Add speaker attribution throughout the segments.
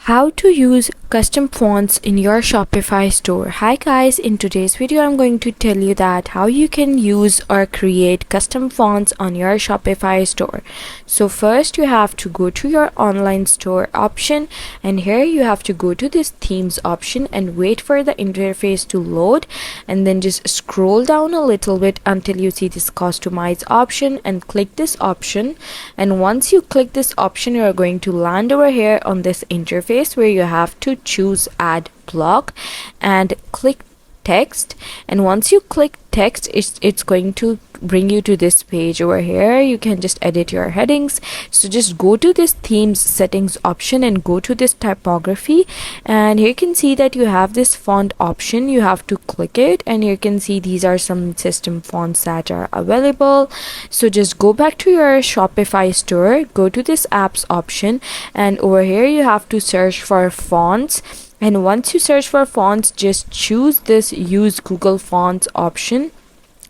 Speaker 1: How to use custom fonts in your Shopify store. Hi guys, in today's video I'm going to tell you that how you can use or create custom fonts on your Shopify store. So first you have to go to your online store option, and here you have to go to this themes option and wait for the interface to load, and then just scroll down a little bit until you see this customize option and click this option. And once you click this option, you are going to land over here on this interface where you have to choose add block and click text. And once you click text, it's going to bring you to this page over here. You can just edit your headings. So just go to this themes settings option and go to this typography, and here you can see that you have this font option. You have to click it, and you can see these are some system fonts that are available. So just go back to your Shopify store, go to this apps option, and over here you have to search for fonts. And once you search for fonts, just choose this use Google Fonts option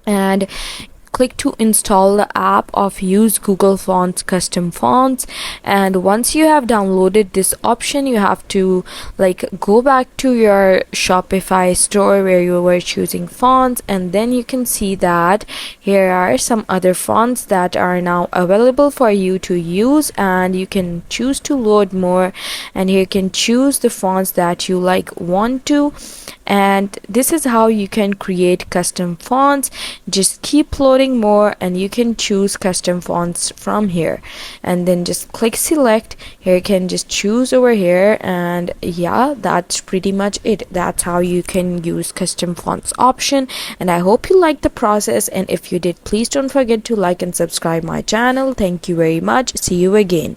Speaker 1: and click to install the app of use Google Fonts custom fonts. And once you have downloaded this option, you have to go back to your Shopify store where you were choosing fonts, and then you can see that here are some other fonts that are now available for you to use, and you can choose to load more, and here you can choose the fonts that you want to. And this is how you can create custom fonts. Just keep loading more and you can choose custom fonts from here, and then just click select. Here you can just choose over here, and yeah, that's pretty much it. That's how you can use custom fonts option. And I hope you liked the process, and if you did, please don't forget to like and subscribe my channel. Thank you very much. See you again.